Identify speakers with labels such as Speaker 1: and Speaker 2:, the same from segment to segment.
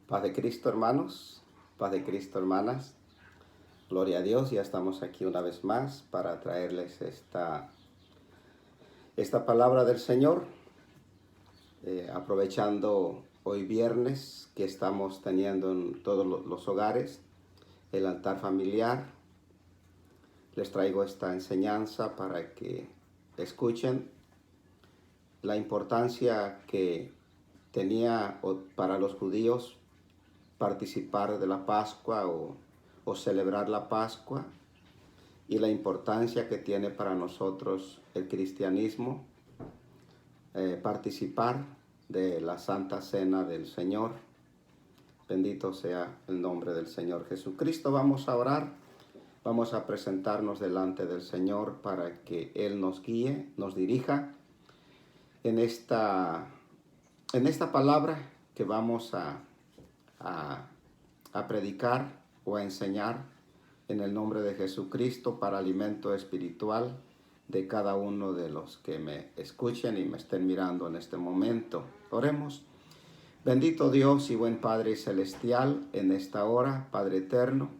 Speaker 1: Paz de Cristo, hermanos, paz de Cristo, hermanas. Gloria a Dios, ya estamos aquí una vez más para traerles esta palabra del Señor, aprovechando hoy viernes que estamos teniendo en todos los hogares el altar familiar. Les traigo esta enseñanza para que escuchen la importancia que tenía para los judíos participar de la Pascua o celebrar la Pascua, y la importancia que tiene para nosotros el cristianismo participar de la Santa Cena del Señor. Bendito sea el nombre del Señor Jesucristo. Vamos a orar, vamos a presentarnos delante del Señor para que Él nos guíe, nos dirija en esta palabra que vamos a predicar o a enseñar en el nombre de Jesucristo para alimento espiritual de cada uno de los que me escuchen y me estén mirando en este momento. Oremos. Bendito Dios y buen Padre Celestial, en esta hora, Padre Eterno,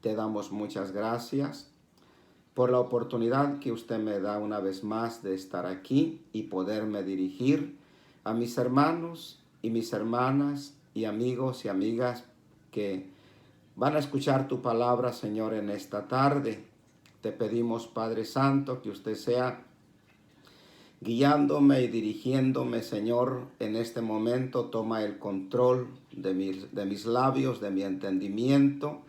Speaker 1: te damos muchas gracias por la oportunidad que usted me da una vez más de estar aquí y poderme dirigir a mis hermanos y mis hermanas y amigos y amigas que van a escuchar tu palabra, Señor, en esta tarde. Te pedimos, Padre Santo, que usted sea guiándome y dirigiéndome, Señor, en este momento. Toma el control de mis labios, de mi entendimiento,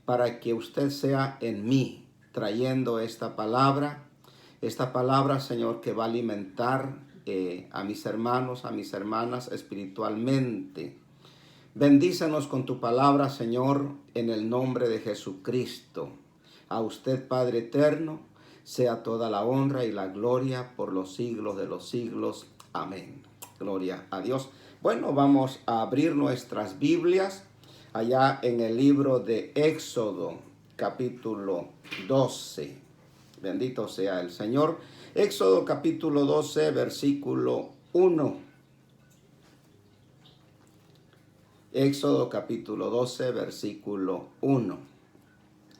Speaker 1: para que usted sea en mí, trayendo esta palabra, Señor, que va a alimentar a mis hermanos, a mis hermanas espiritualmente. Bendícenos con tu palabra, Señor, en el nombre de Jesucristo. A usted, Padre Eterno, sea toda la honra y la gloria por los siglos de los siglos. Amén. Gloria a Dios. Bueno, vamos a abrir nuestras Biblias allá en el libro de Éxodo, capítulo 12. Bendito sea el Señor. Éxodo, capítulo 12, versículo 1. Éxodo capítulo 12, versículo 1.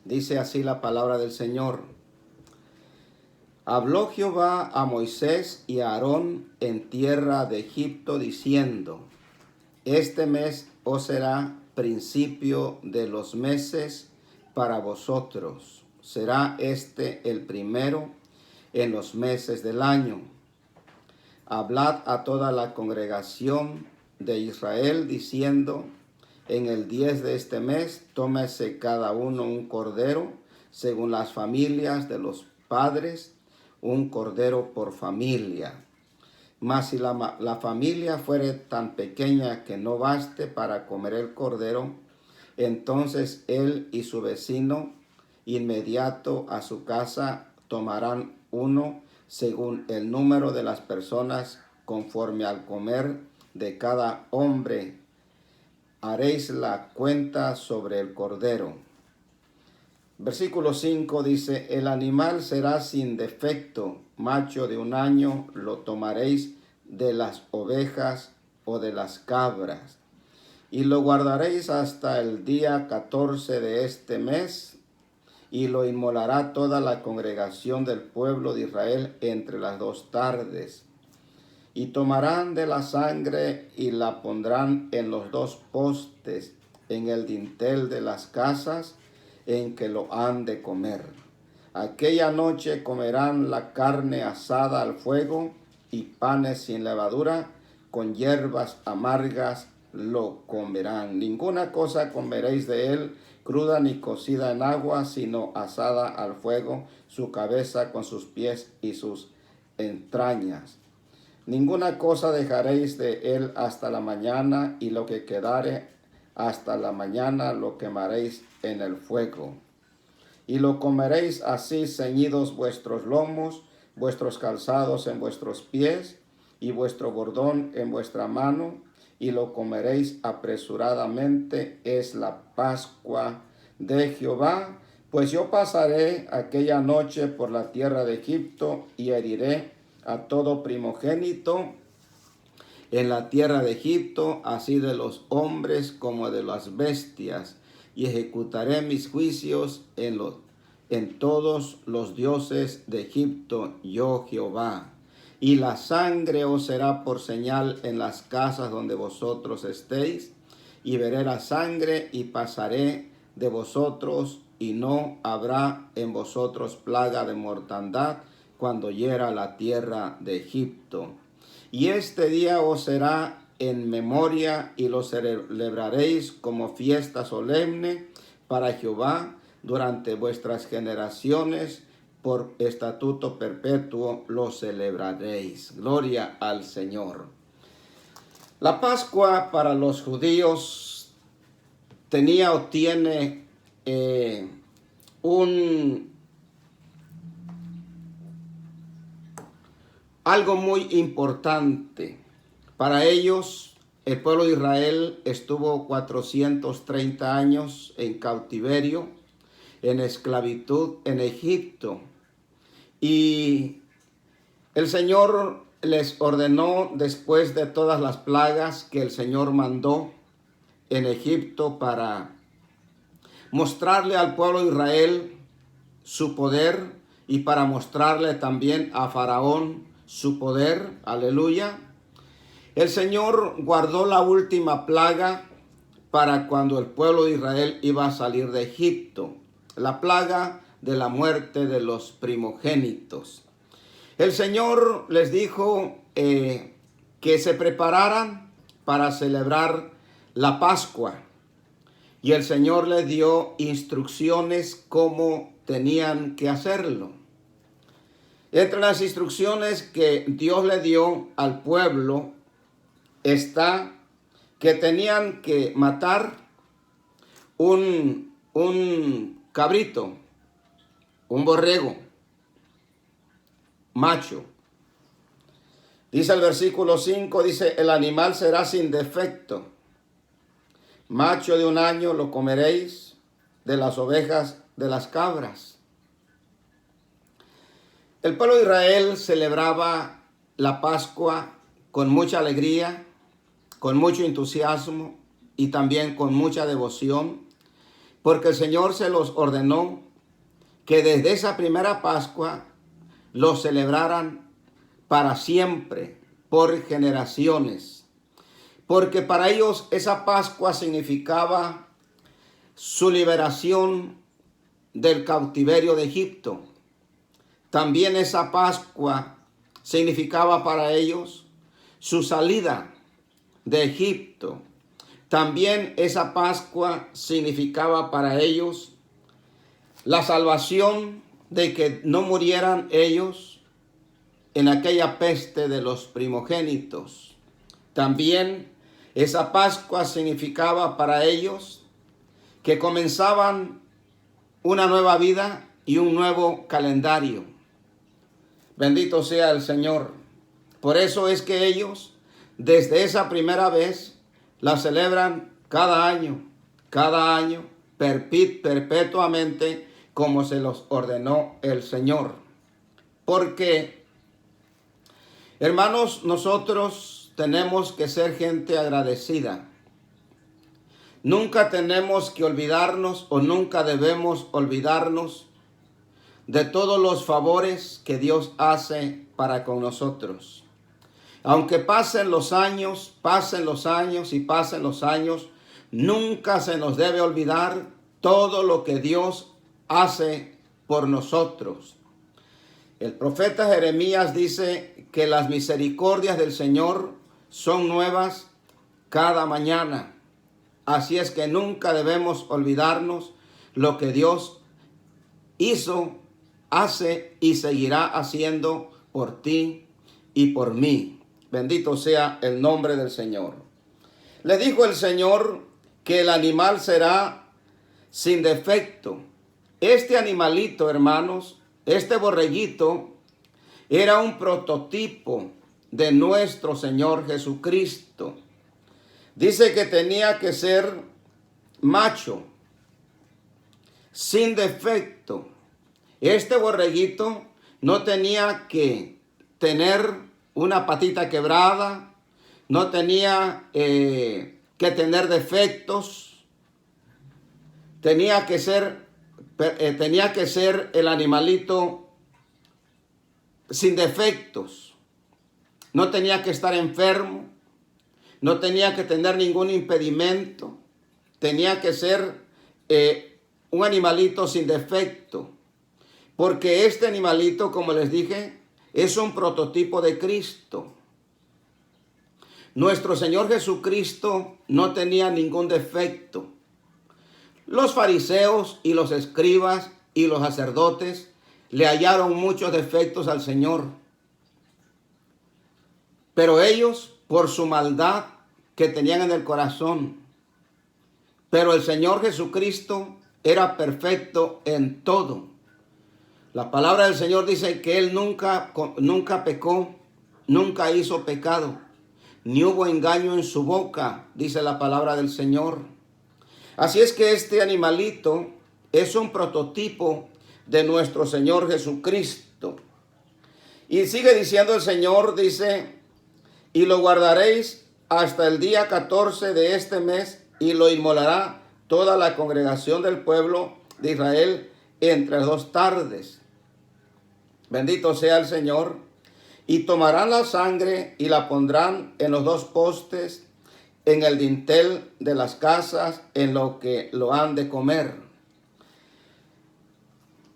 Speaker 1: Dice así la palabra del Señor. Habló Jehová a Moisés y a Aarón en tierra de Egipto, diciendo: Este mes os será principio de los meses para vosotros. Será este el primero en los meses del año. Hablad a toda la congregación de Israel, diciendo: en el 10 de este mes, tómese cada uno un cordero, según las familias de los padres, un cordero por familia. Mas si la familia fuere tan pequeña que no baste para comer el cordero, entonces él y su vecino inmediato a su casa tomarán uno según el número de las personas, conforme al comer de cada hombre. Haréis la cuenta sobre el cordero. Versículo 5 dice: el animal será sin defecto, macho de un año, lo tomaréis de las ovejas o de las cabras, y lo guardaréis hasta el día 14 de este mes, y lo inmolará toda la congregación del pueblo de Israel entre las 2 tardes. Y tomarán de la sangre y la pondrán en los 2 postes, en el dintel de las casas en que lo han de comer. Aquella noche comerán la carne asada al fuego y panes sin levadura, con hierbas amargas lo comerán. Ninguna cosa comeréis de él cruda ni cocida en agua, sino asada al fuego, su cabeza con sus pies y sus entrañas. Ninguna cosa dejaréis de él hasta la mañana, y lo que quedare hasta la mañana lo quemaréis en el fuego. Y lo comeréis así, ceñidos vuestros lomos, vuestros calzados en vuestros pies, y vuestro bordón en vuestra mano, y lo comeréis apresuradamente. Es la Pascua de Jehová. Pues yo pasaré aquella noche por la tierra de Egipto, y heriré a todo primogénito en la tierra de Egipto, así de los hombres como de las bestias, y ejecutaré mis juicios en todos los dioses de Egipto, yo Jehová. Y la sangre os será por señal en las casas donde vosotros estéis, y veré la sangre y pasaré de vosotros, y no habrá en vosotros plaga de mortandad cuando hiera la tierra de Egipto. Y este día os será en memoria y lo celebraréis como fiesta solemne para Jehová durante vuestras generaciones. Por estatuto perpetuo lo celebraréis. Gloria al Señor. La Pascua para los judíos tenía o tiene algo muy importante. Para ellos, el pueblo de Israel estuvo 430 años en cautiverio, en esclavitud en Egipto. Y el Señor les ordenó, después de todas las plagas que el Señor mandó en Egipto, para mostrarle al pueblo de Israel su poder y para mostrarle también a Faraón su poder. Aleluya. El Señor guardó la última plaga para cuando el pueblo de Israel iba a salir de Egipto, la plaga de la muerte de los primogénitos. El Señor les dijo que se prepararan para celebrar la Pascua, y el Señor les dio instrucciones cómo tenían que hacerlo. Entre las instrucciones que Dios le dio al pueblo está que tenían que matar un cabrito, un borrego macho. Dice el versículo 5, dice, el animal será sin defecto. Macho de 1 año lo comeréis, de las ovejas, de las cabras. El pueblo de Israel celebraba la Pascua con mucha alegría, con mucho entusiasmo y también con mucha devoción, porque el Señor se los ordenó que desde esa primera Pascua lo celebraran para siempre, por generaciones. Porque para ellos esa Pascua significaba su liberación del cautiverio de Egipto. También esa Pascua significaba para ellos su salida de Egipto. También esa Pascua significaba para ellos la salvación de que no murieran ellos en aquella peste de los primogénitos. También esa Pascua significaba para ellos que comenzaban una nueva vida y un nuevo calendario. Bendito sea el Señor. Por eso es que ellos, desde esa primera vez, la celebran cada año, perpetuamente, como se los ordenó el Señor. Porque, hermanos, nosotros tenemos que ser gente agradecida. Nunca tenemos que olvidarnos o nunca debemos olvidarnos de todos los favores que Dios hace para con nosotros. Aunque pasen los años, nunca se nos debe olvidar todo lo que Dios hace por nosotros. El profeta Jeremías dice que las misericordias del Señor son nuevas cada mañana. Así es que nunca debemos olvidarnos lo que Dios hizo, hace y seguirá haciendo por ti y por mí. Bendito sea el nombre del Señor. Le dijo el Señor que el animal será sin defecto. Este animalito, hermanos, este borreguito, era un prototipo de nuestro Señor Jesucristo. Dice que tenía que ser macho, sin defecto. Este borreguito no tenía que tener una patita quebrada, no tenía que tener defectos, tenía que ser el animalito sin defectos, no tenía que estar enfermo, no tenía que tener ningún impedimento, tenía que ser un animalito sin defecto, porque este animalito, como les dije, es un prototipo de Cristo. Nuestro Señor Jesucristo no tenía ningún defecto. Los fariseos y los escribas y los sacerdotes le hallaron muchos defectos al Señor. Pero ellos, por su maldad que tenían en el corazón. Pero el Señor Jesucristo era perfecto en todo. La palabra del Señor dice que Él nunca pecó, nunca hizo pecado, ni hubo engaño en su boca, dice la palabra del Señor. Así es que este animalito es un prototipo de nuestro Señor Jesucristo. Y sigue diciendo el Señor, dice, y lo guardaréis hasta el día 14 de este mes, y lo inmolará toda la congregación del pueblo de Israel entre 2 tardes. Bendito sea el Señor. Y tomarán la sangre y la pondrán en los 2 postes, en el dintel de las casas, en lo que lo han de comer.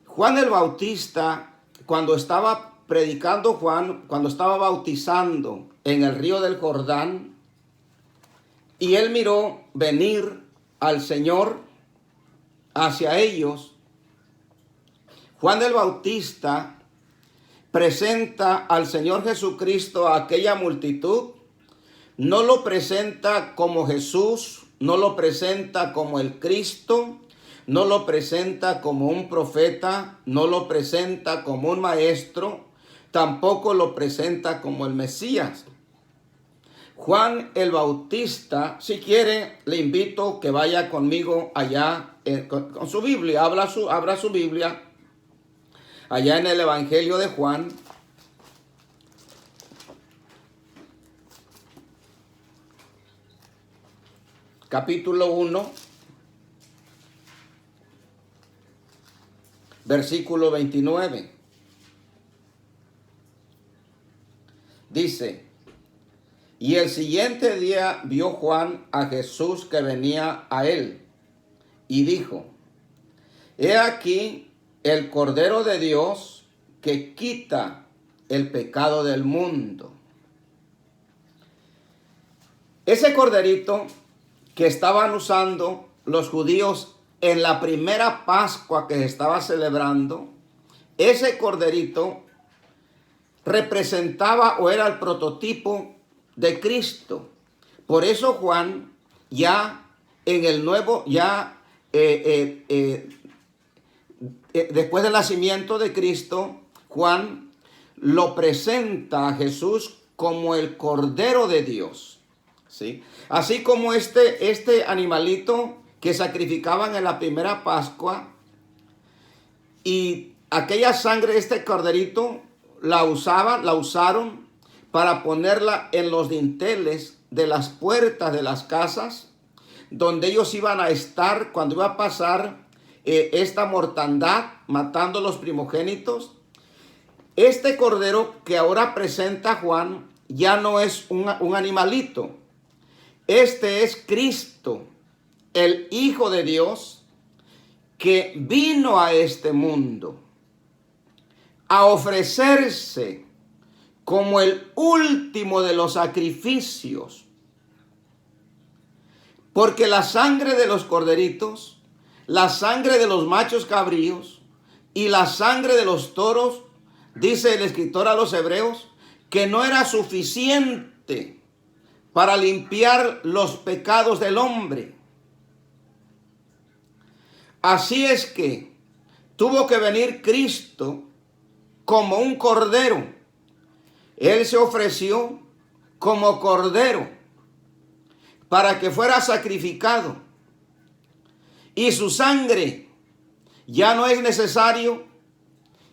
Speaker 1: Juan el Bautista, cuando estaba predicando cuando estaba bautizando en el río del Jordán, y él miró venir al Señor hacia ellos, Juan el Bautista presenta al Señor Jesucristo a aquella multitud. No lo presenta como Jesús, no lo presenta como el Cristo, no lo presenta como un profeta, no lo presenta como un maestro, tampoco lo presenta como el Mesías. Juan el Bautista, si quiere, le invito que vaya conmigo allá con su Biblia, abra su Biblia, allá en el Evangelio de Juan. Capítulo 1, versículo 29. Dice, y el siguiente día vio Juan a Jesús que venía a él, y dijo, he aquí el Cordero de Dios que quita el pecado del mundo. Ese corderito que estaban usando los judíos en la primera Pascua que se estaba celebrando, ese corderito representaba o era el prototipo de Cristo. Por eso Juan, ya en el nuevo, después del nacimiento de Cristo, Juan lo presenta a Jesús como el Cordero de Dios, ¿sí? Así como este animalito que sacrificaban en la primera Pascua, y aquella sangre de este corderito la usaron para ponerla en los dinteles de las puertas de las casas, donde ellos iban a estar cuando iba a pasar esta mortandad, matando los primogénitos. Este cordero que ahora presenta Juan ya no es un animalito. Este es Cristo, el Hijo de Dios, que vino a este mundo a ofrecerse como el último de los sacrificios. Porque la sangre de los corderitos, la sangre de los machos cabríos y la sangre de los toros, dice el escritor a los hebreos, que no era suficiente para limpiar los pecados del hombre. Así es que tuvo que venir Cristo como un cordero. Él se ofreció como cordero para que fuera sacrificado. Y su sangre ya no es necesario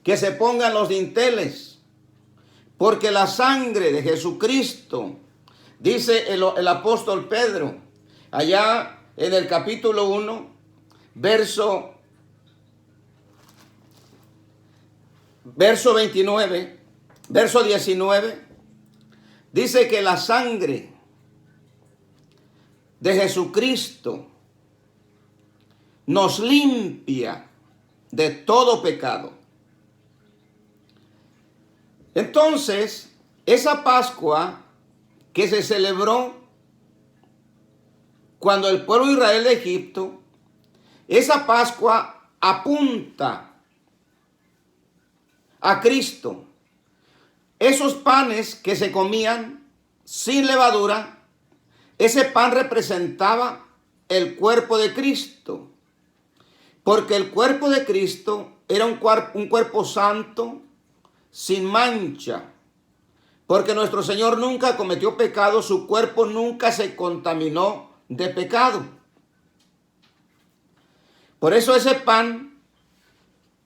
Speaker 1: que se pongan los dinteles, porque la sangre de Jesucristo Dice el apóstol Pedro, allá en el capítulo 1, verso 29, verso 19, dice que la sangre de Jesucristo nos limpia de todo pecado. Entonces, esa Pascua que se celebró cuando el pueblo de Israel de Egipto, esa Pascua apunta a Cristo. Esos panes que se comían sin levadura, ese pan representaba el cuerpo de Cristo, porque el cuerpo de Cristo era un cuerpo santo, sin mancha, porque nuestro Señor nunca cometió pecado, su cuerpo nunca se contaminó de pecado. Por eso ese pan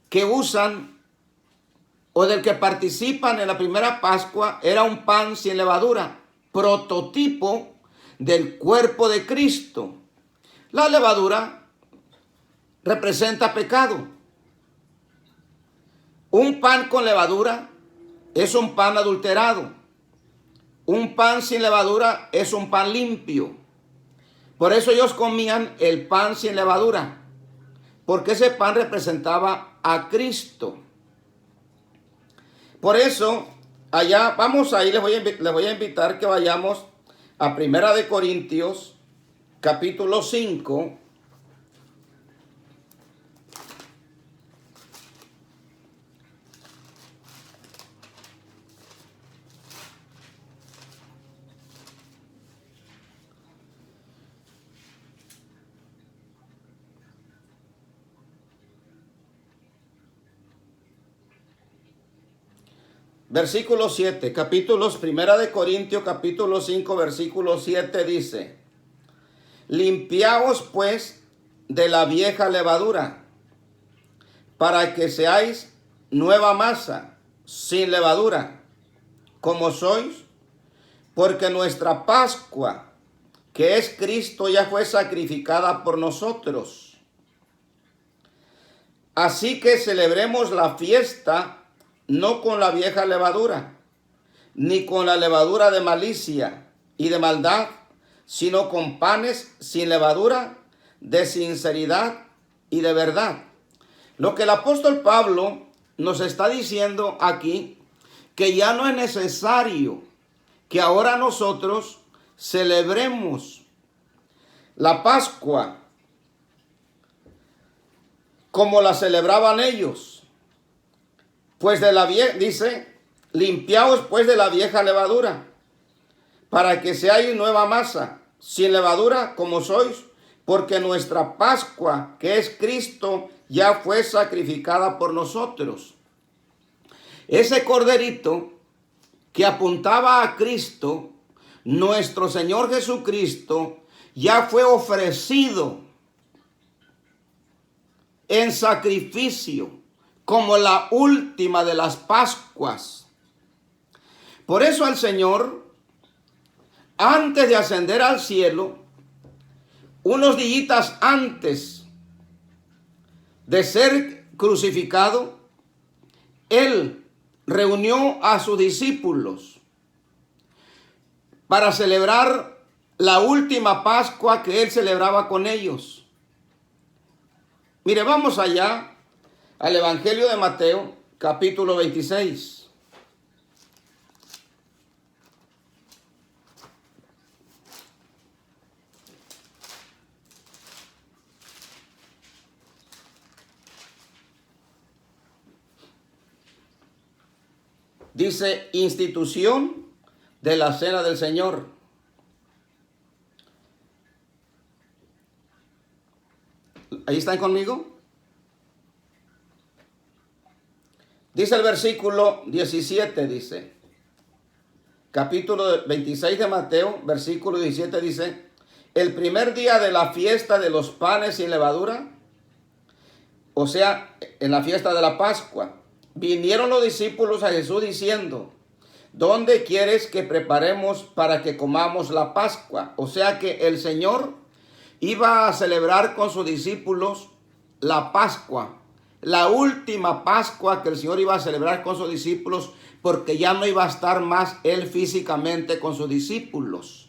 Speaker 1: que usan o del que participan en la primera Pascua era un pan sin levadura, prototipo del cuerpo de Cristo. La levadura representa pecado. Un pan con levadura es un pan adulterado. Un pan sin levadura es un pan limpio. Por eso ellos comían el pan sin levadura, porque ese pan representaba a Cristo. Por eso, allá vamos a ir, les voy a invitar que vayamos a Primera de Corintios, capítulo 5. Versículo 7, Primera de Corintios, capítulo 5, versículo 7 dice: limpiaos pues de la vieja levadura, para que seáis nueva masa, sin levadura, como sois, porque nuestra Pascua, que es Cristo, ya fue sacrificada por nosotros. Así que celebremos la fiesta no con la vieja levadura, ni con la levadura de malicia y de maldad, sino con panes sin levadura, de sinceridad y de verdad. Lo que el apóstol Pablo nos está diciendo aquí, que ya no es necesario que ahora nosotros celebremos la Pascua como la celebraban ellos. Pues dice, limpiaos pues de la vieja levadura, para que seáis nueva masa, sin levadura como sois, porque nuestra Pascua, que es Cristo, ya fue sacrificada por nosotros. Ese corderito que apuntaba a Cristo, nuestro Señor Jesucristo, ya fue ofrecido en sacrificio, como la última de las Pascuas. Por eso el Señor, antes de ascender al cielo, unos días antes de ser crucificado, Él reunió a sus discípulos para celebrar la última Pascua que Él celebraba con ellos. Mire, vamos allá al Evangelio de Mateo, capítulo 26. Dice, institución de la Cena del Señor. ¿Ahí están conmigo? Dice el versículo 17, dice, capítulo 26 de Mateo, versículo 17 dice, el primer día de la fiesta de los panes sin levadura, o sea, en la fiesta de la Pascua, vinieron los discípulos a Jesús diciendo, ¿dónde quieres que preparemos para que comamos la Pascua? O sea que el Señor iba a celebrar con sus discípulos la Pascua, la última Pascua que el Señor iba a celebrar con sus discípulos, porque ya no iba a estar más él físicamente con sus discípulos.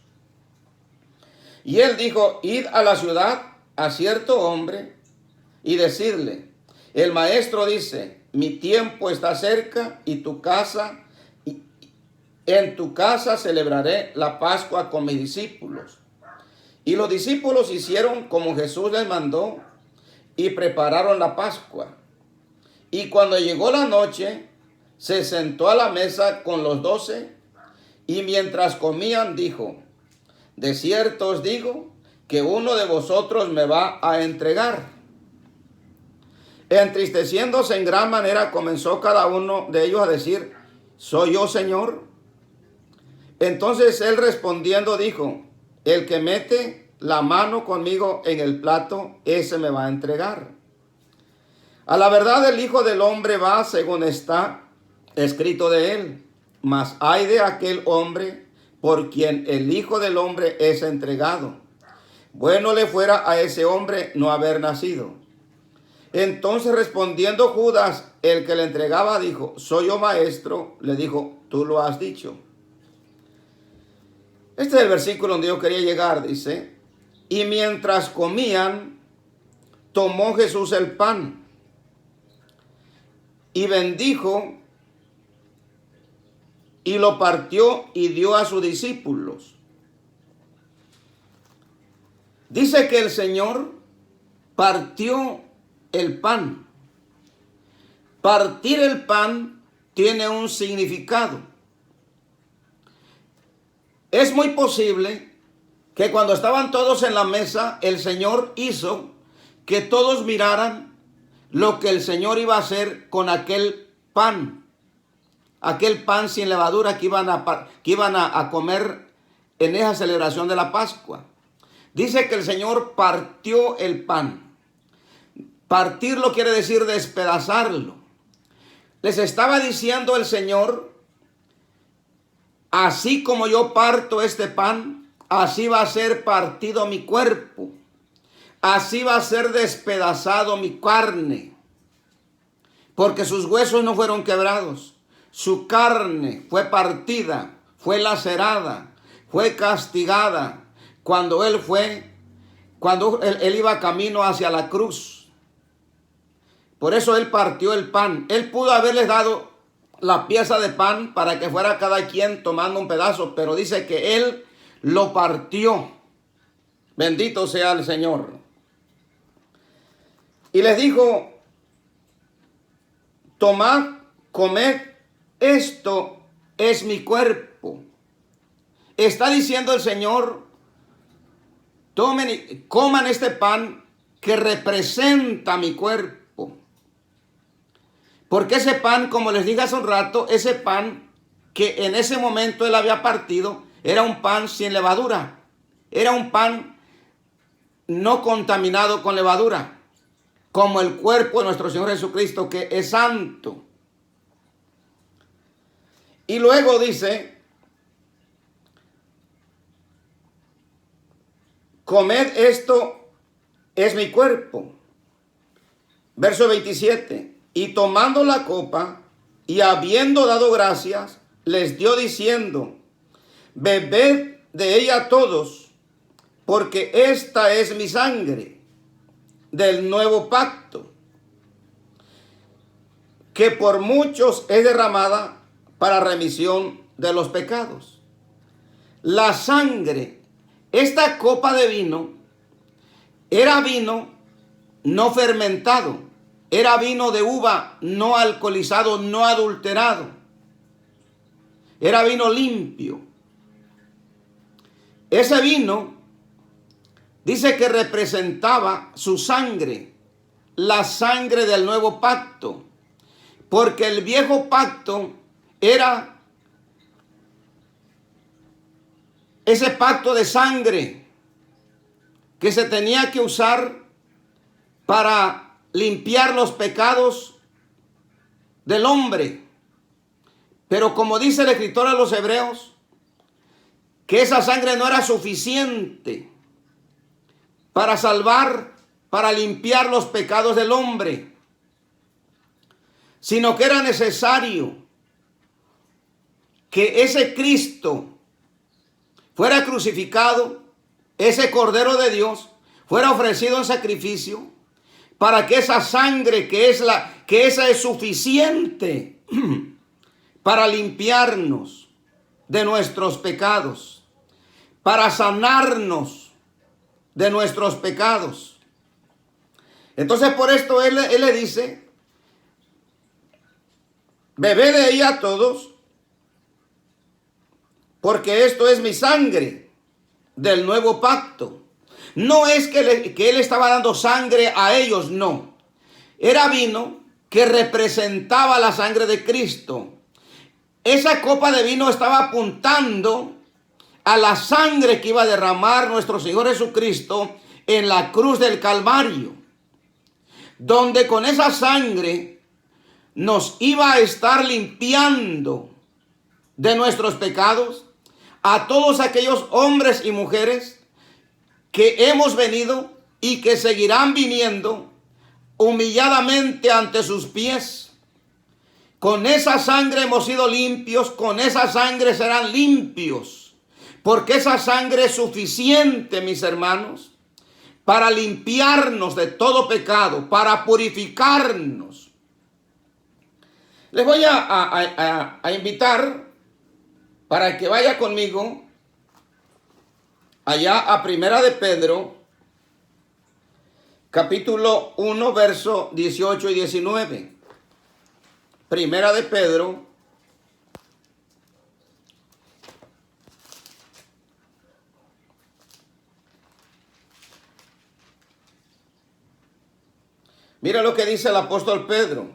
Speaker 1: Y él dijo: id a la ciudad a cierto hombre y decidle: el maestro dice, mi tiempo está cerca y en tu casa celebraré la Pascua con mis discípulos. Y los discípulos hicieron como Jesús les mandó y prepararon la Pascua. Y cuando llegó la noche, se sentó a la mesa con los 12 y mientras comían dijo: de cierto os digo que uno de vosotros me va a entregar. Entristeciéndose en gran manera, comenzó cada uno de ellos a decir: ¿soy yo, Señor? Entonces él respondiendo dijo: el que mete la mano conmigo en el plato, ese me va a entregar. A la verdad el Hijo del Hombre va según está escrito de él, mas ay de aquel hombre por quien el Hijo del Hombre es entregado. Bueno le fuera a ese hombre no haber nacido. Entonces respondiendo Judas, el que le entregaba, dijo: soy yo, maestro. Le dijo: tú lo has dicho. Este es el versículo donde yo quería llegar, dice: y mientras comían, tomó Jesús el pan y bendijo y lo partió y dio a sus discípulos. Dice que el Señor partió el pan. Partir el pan tiene un significado. Es muy posible que cuando estaban todos en la mesa, el Señor hizo que todos miraran lo que el Señor iba a hacer con aquel pan sin levadura que iban a comer en esa celebración de la Pascua. Dice que el Señor partió el pan. Partirlo quiere decir despedazarlo. Les estaba diciendo el Señor: así como yo parto este pan, así va a ser partido mi cuerpo. Así va a ser despedazado mi carne. Porque sus huesos no fueron quebrados. Su carne fue partida, fue lacerada, fue castigada cuando él iba camino hacia la cruz. Por eso él partió el pan. Él pudo haberles dado la pieza de pan para que fuera cada quien tomando un pedazo, pero dice que él lo partió. Bendito sea el Señor. Y les dijo: tomad, comed, esto es mi cuerpo. Está diciendo el Señor: tomen y coman este pan que representa mi cuerpo. Porque ese pan, como les dije hace un rato, ese pan que en ese momento él había partido, era un pan sin levadura. Era un pan no contaminado con levadura, como el cuerpo de nuestro Señor Jesucristo, que es santo. Y luego dice: comed, esto es mi cuerpo. Verso 27. Y tomando la copa y habiendo dado gracias, les dio diciendo: bebed de ella todos, porque esta es mi sangre del nuevo pacto, que por muchos es derramada para remisión de los pecados. La sangre, esta copa de vino, era vino no fermentado. Era vino de uva no alcoholizado, no adulterado. Era vino limpio. Ese vino dice que representaba su sangre, la sangre del nuevo pacto. Porque el viejo pacto era ese pacto de sangre que se tenía que usar para limpiar los pecados del hombre, Pero como dice el escritor a los Hebreos, que esa sangre no era suficiente para salvar, para limpiar los pecados del hombre, sino que era necesario que ese Cristo fuera crucificado, ese Cordero de Dios fuera ofrecido en sacrificio, para que esa sangre que esa es suficiente para limpiarnos de nuestros pecados, para sanarnos de nuestros pecados. Entonces por esto él le dice, bebed de ella todos, porque esto es mi sangre del nuevo pacto. No es que él estaba dando sangre a ellos, no. Era vino que representaba la sangre de Cristo. Esa copa de vino estaba apuntando a la sangre que iba a derramar nuestro Señor Jesucristo en la cruz del Calvario, donde con esa sangre nos iba a estar limpiando de nuestros pecados a todos aquellos hombres y mujeres que hemos venido y que seguirán viniendo humilladamente ante sus pies. Con esa sangre hemos sido limpios, con esa sangre serán limpios, porque esa sangre es suficiente, mis hermanos, para limpiarnos de todo pecado, para purificarnos. Les voy a invitar para que vaya conmigo allá a Primera de Pedro, capítulo 1, verso 18 y 19. Primera de Pedro, mira lo que dice el apóstol Pedro.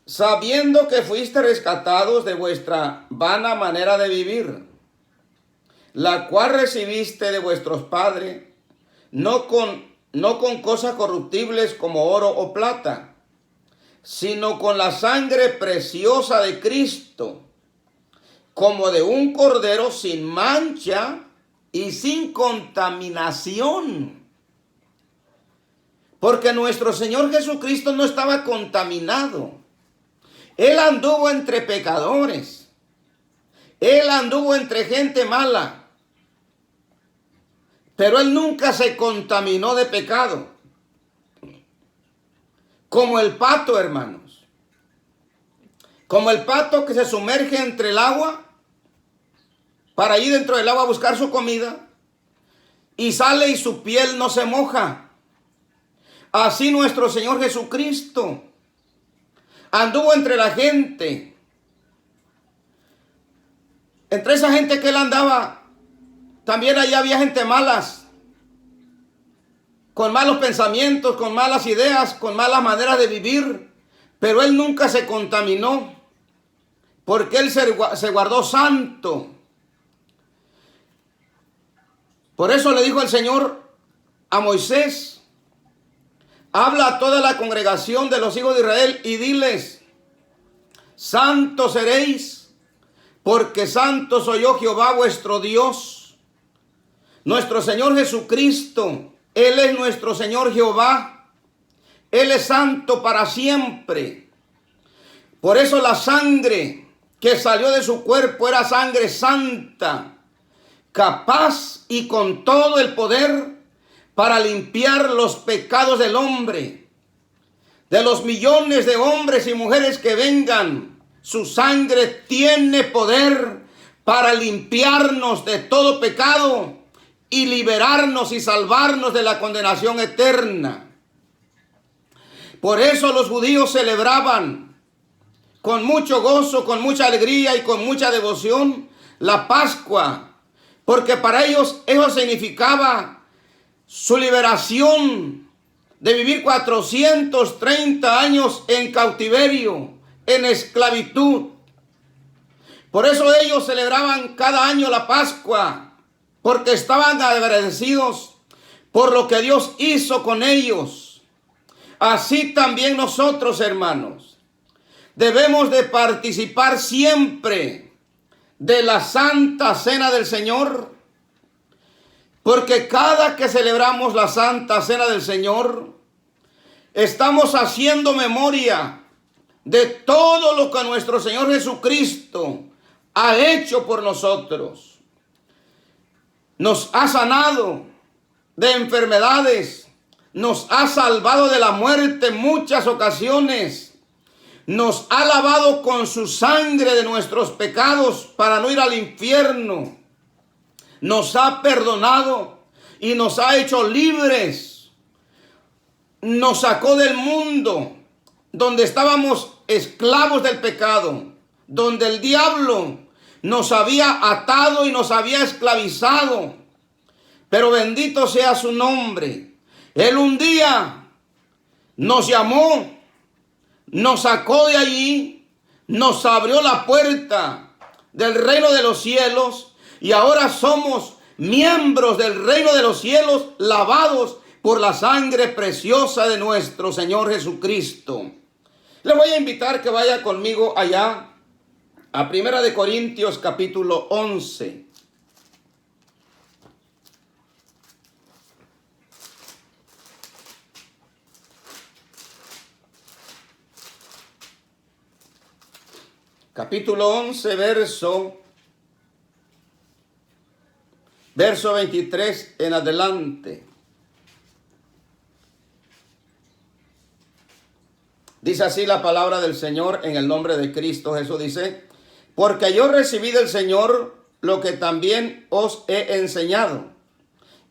Speaker 1: Sabiendo que fuiste rescatados de vuestra vana manera de vivir, la cual recibiste de vuestros padres, no con cosas corruptibles como oro o plata, sino con la sangre preciosa de Cristo, como de un cordero sin mancha y sin contaminación. Porque nuestro Señor Jesucristo no estaba contaminado. Él anduvo entre pecadores. Él anduvo entre gente mala. Pero él nunca se contaminó de pecado. Como el pato, hermanos. Como el pato que se sumerge entre el agua para ir dentro del agua a buscar su comida y sale y su piel no se moja. Así nuestro Señor Jesucristo anduvo entre la gente. Entre esa gente que él andaba, también allá había gente malas, con malos pensamientos, con malas ideas, con malas maneras de vivir. Pero él nunca se contaminó, porque él se guardó santo. Por eso le dijo el Señor a Moisés: habla a toda la congregación de los hijos de Israel y diles: santos seréis, porque santo soy yo, Jehová vuestro Dios. Nuestro Señor Jesucristo, Él es nuestro Señor Jehová. Él es santo para siempre. Por eso la sangre que salió de su cuerpo era sangre santa, capaz y con todo el poder para limpiar los pecados del hombre. De los millones de hombres y mujeres que vengan, su sangre tiene poder para limpiarnos de todo pecado y liberarnos y salvarnos de la condenación eterna. Por eso los judíos celebraban con mucho gozo, con mucha alegría y con mucha devoción la Pascua, porque para ellos eso significaba su liberación de vivir 430 años en cautiverio, en esclavitud. Por eso ellos celebraban cada año la Pascua, porque estaban agradecidos por lo que Dios hizo con ellos. Así también nosotros, hermanos, debemos de participar siempre de la Santa Cena del Señor, porque cada que celebramos la Santa Cena del Señor, estamos haciendo memoria de todo lo que nuestro Señor Jesucristo ha hecho por nosotros. Nos ha sanado de enfermedades, nos ha salvado de la muerte en muchas ocasiones, nos ha lavado con su sangre de nuestros pecados para no ir al infierno, nos ha perdonado y nos ha hecho libres, nos sacó del mundo donde estábamos esclavos del pecado, donde el diablo nos había atado y nos había esclavizado. Pero bendito sea su nombre. Él un día nos llamó, nos sacó de allí, nos abrió la puerta del reino de los cielos y ahora somos miembros del reino de los cielos, lavados por la sangre preciosa de nuestro Señor Jesucristo. Le voy a invitar que vaya conmigo allá a 1 Corintios capítulo 11. Capítulo 11, verso 23 en adelante. Dice así la palabra del Señor en el nombre de Cristo Jesús. Dice: porque yo recibí del Señor lo que también os he enseñado,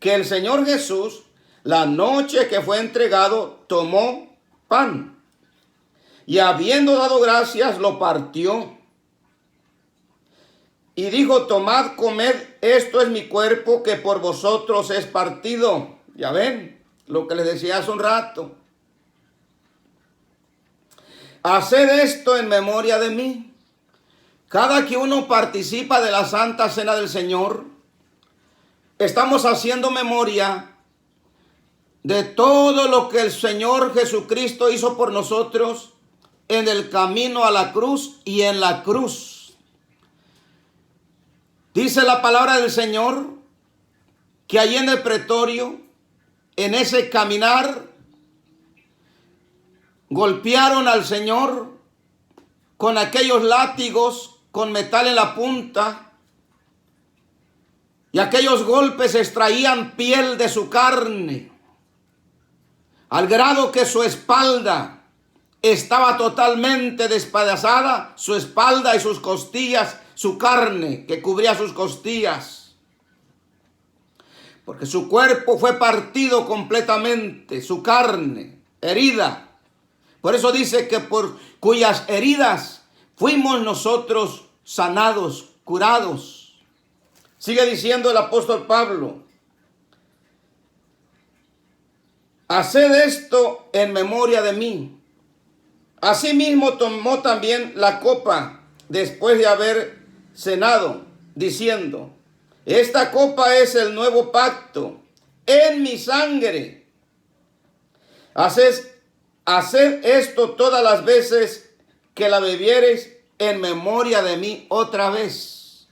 Speaker 1: que el Señor Jesús, la noche que fue entregado, tomó pan, y habiendo dado gracias, lo partió, y dijo: tomad, comed, esto es mi cuerpo que por vosotros es partido. Ya ven lo que les decía hace un rato. Haced esto en memoria de mí. Cada que uno participa de la Santa Cena del Señor, estamos haciendo memoria de todo lo que el Señor Jesucristo hizo por nosotros en el camino a la cruz y en la cruz. Dice la palabra del Señor que allí en el pretorio, en ese caminar, golpearon al Señor con aquellos látigos con metal en la punta, y aquellos golpes extraían piel de su carne, al grado que su espalda estaba totalmente despedazada, su espalda y sus costillas, su carne que cubría sus costillas, porque su cuerpo fue partido completamente, su carne herida. Por eso dice que por cuyas heridas fuimos nosotros sanados, curados. Sigue diciendo el apóstol Pablo: haced esto en memoria de mí. Asimismo tomó también la copa después de haber cenado, diciendo: esta copa es el nuevo pacto en mi sangre. Haced esto todas las veces que la bebiereis en memoria de mí otra vez.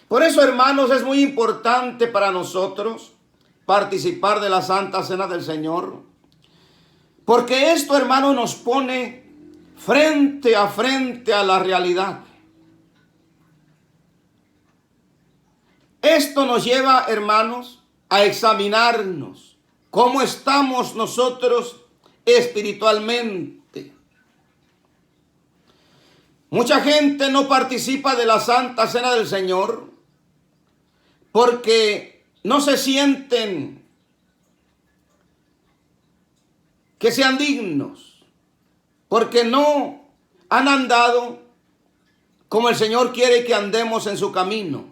Speaker 1: Por eso, hermanos, es muy importante para nosotros participar de la Santa Cena del Señor, porque esto, hermanos, nos pone frente a la realidad. Esto nos lleva, hermanos, a examinarnos cómo estamos nosotros espiritualmente. Mucha gente no participa de la Santa Cena del Señor porque no se sienten que sean dignos, porque no han andado como el Señor quiere que andemos en su camino.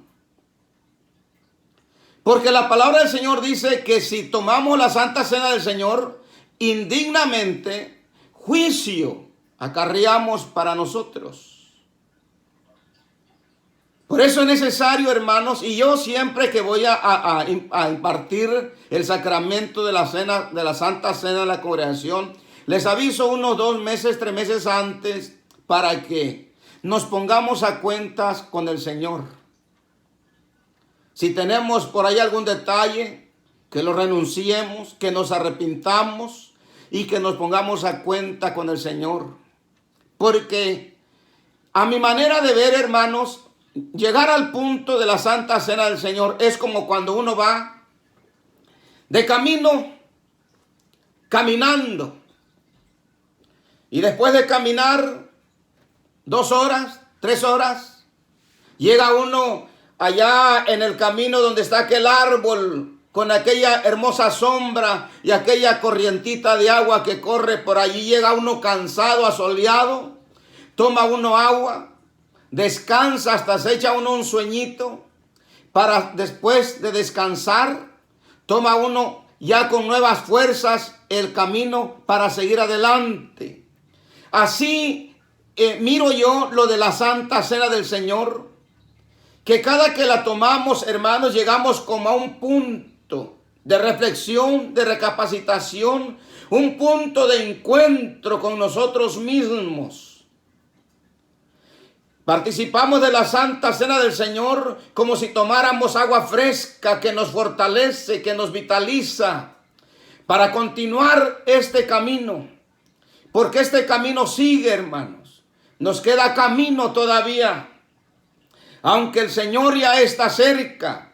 Speaker 1: Porque la palabra del Señor dice que si tomamos la Santa Cena del Señor indignamente, juicio acarreamos para nosotros. Por eso es necesario, hermanos, y yo siempre que voy a impartir el sacramento de la cena, de la Santa Cena de la congregación, les aviso unos 2 meses, 3 meses antes, para que nos pongamos a cuentas con el Señor. Si tenemos por ahí algún detalle, que lo renunciemos, que nos arrepintamos y que nos pongamos a cuenta con el Señor. Porque a mi manera de ver, hermanos, llegar al punto de la Santa Cena del Señor es como cuando uno va de camino, caminando. Y después de caminar 2 horas, 3 horas, llega uno allá en el camino donde está aquel árbol con aquella hermosa sombra y aquella corrientita de agua que corre por allí. Llega uno cansado, asoleado, toma uno agua, descansa hasta se echa uno un sueñito, para después de descansar, toma uno ya con nuevas fuerzas el camino para seguir adelante. Así miro yo lo de la Santa Cena del Señor, que cada que la tomamos, hermanos, llegamos como a un punto de reflexión, de recapacitación, un punto de encuentro con nosotros mismos. Participamos de la Santa Cena del Señor como si tomáramos agua fresca que nos fortalece, que nos vitaliza para continuar este camino. Porque este camino sigue, hermanos. Nos queda camino todavía. Aunque el Señor ya está cerca.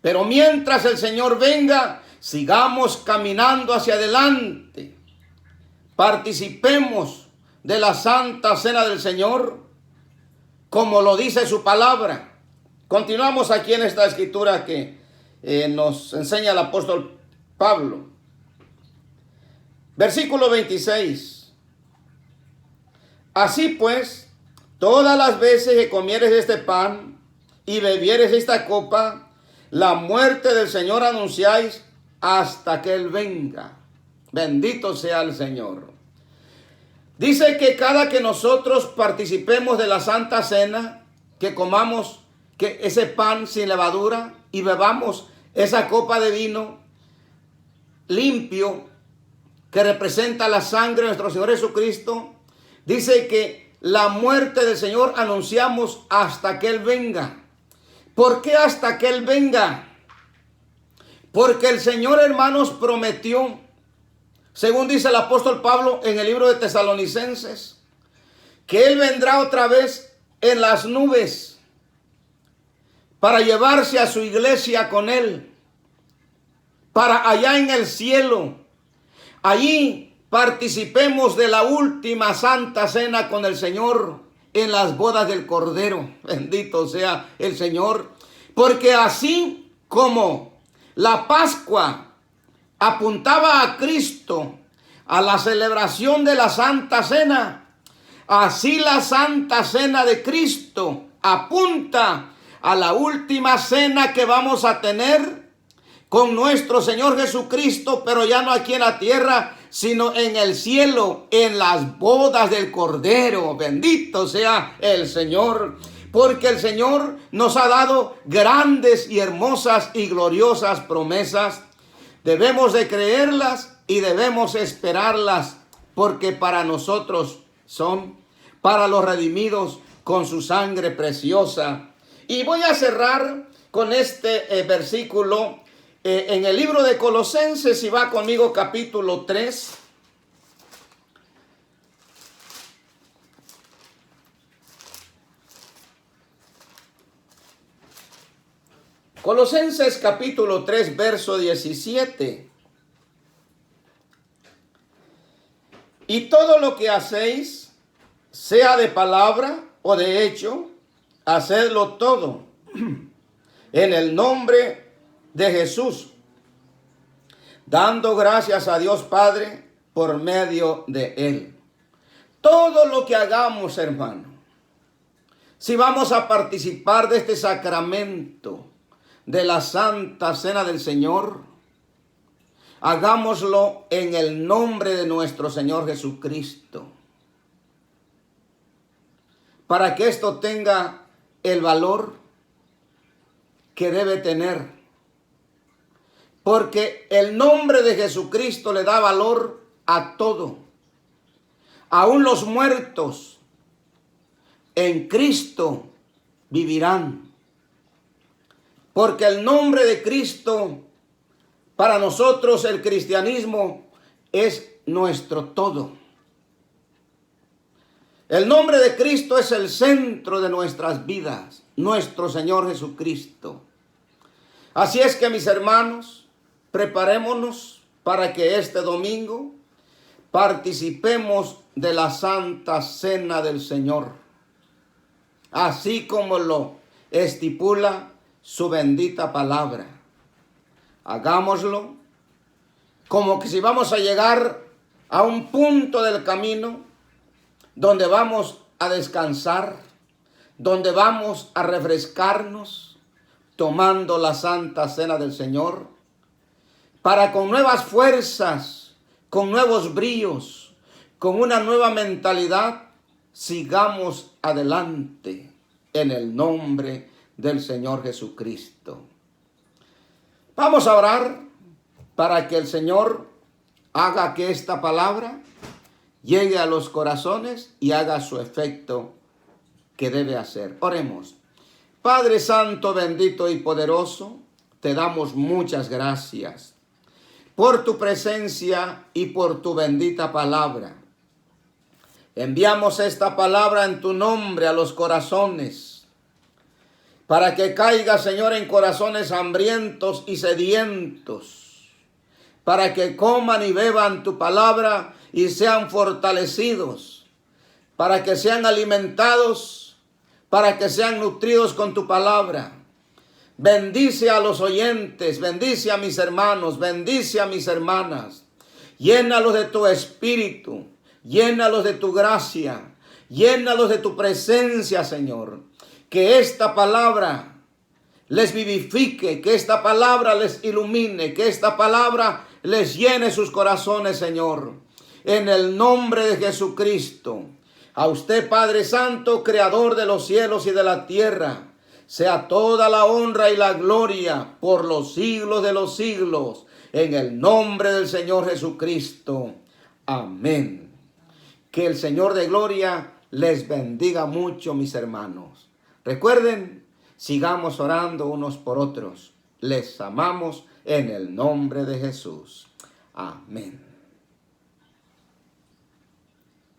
Speaker 1: Pero mientras el Señor venga, sigamos caminando hacia adelante. Participemos de la Santa Cena del Señor, como lo dice su palabra. Continuamos aquí en esta escritura que nos enseña el apóstol Pablo. Versículo 26. Así pues, todas las veces que comieres este pan y bebieres esta copa, la muerte del Señor anunciáis hasta que Él venga. Bendito sea el Señor. Dice que cada que nosotros participemos de la Santa Cena, que comamos ese pan sin levadura y bebamos esa copa de vino limpio que representa la sangre de nuestro Señor Jesucristo, dice que la muerte del Señor anunciamos hasta que Él venga. ¿Por qué hasta que Él venga? Porque el Señor, hermanos, prometió, según dice el apóstol Pablo en el libro de Tesalonicenses, que Él vendrá otra vez en las nubes para llevarse a su iglesia con Él, para allá en el cielo. Allí participemos de la última Santa Cena con el Señor en las bodas del Cordero. Bendito sea el Señor. Porque así como la Pascua apuntaba a Cristo, a la celebración de la Santa Cena, así la Santa Cena de Cristo apunta a la última cena que vamos a tener con nuestro Señor Jesucristo, pero ya no aquí en la tierra, sino en el cielo, en las bodas del Cordero. Bendito sea el Señor, porque el Señor nos ha dado grandes y hermosas y gloriosas promesas. Debemos de creerlas y debemos esperarlas, porque para nosotros son, para los redimidos con su sangre preciosa. Y voy a cerrar con este versículo en el libro de Colosenses, si va conmigo, capítulo 3. Colosenses capítulo 3, verso 17. Y todo lo que hacéis, sea de palabra o de hecho, hacedlo todo en el nombre de Jesús, dando gracias a Dios Padre por medio de Él. Todo lo que hagamos, hermano, si vamos a participar de este sacramento de la Santa Cena del Señor, hagámoslo en el nombre de nuestro Señor Jesucristo, para que esto tenga el valor que debe tener. Porque el nombre de Jesucristo le da valor a todo. Aún los muertos en Cristo vivirán. Porque el nombre de Cristo, para nosotros el cristianismo, es nuestro todo. El nombre de Cristo es el centro de nuestras vidas, nuestro Señor Jesucristo. Así es que, mis hermanos, preparémonos para que este domingo participemos de la Santa Cena del Señor, así como lo estipula su bendita palabra. Hagámoslo como que si vamos a llegar a un punto del camino donde vamos a descansar, donde vamos a refrescarnos, tomando la Santa Cena del Señor, para con nuevas fuerzas, con nuevos bríos, con una nueva mentalidad, sigamos adelante en el nombre del Señor Jesucristo. Vamos a orar para que el Señor haga que esta palabra llegue a los corazones y haga su efecto que debe hacer. Oremos. Padre Santo, bendito y poderoso, te damos muchas gracias por tu presencia y por tu bendita palabra. Enviamos esta palabra en tu nombre a los corazones, para que caiga, Señor, en corazones hambrientos y sedientos, para que coman y beban tu palabra y sean fortalecidos, para que sean alimentados, para que sean nutridos con tu palabra. Bendice a los oyentes, bendice a mis hermanos, bendice a mis hermanas. Llénalos de tu espíritu, llénalos de tu gracia, llénalos de tu presencia, Señor. Que esta palabra les vivifique, que esta palabra les ilumine, que esta palabra les llene sus corazones, Señor. En el nombre de Jesucristo, a usted, Padre Santo, Creador de los cielos y de la tierra, sea toda la honra y la gloria por los siglos de los siglos, en el nombre del Señor Jesucristo. Amén. Que el Señor de gloria les bendiga mucho, mis hermanos. Recuerden, sigamos orando unos por otros. Les amamos en el nombre de Jesús. Amén.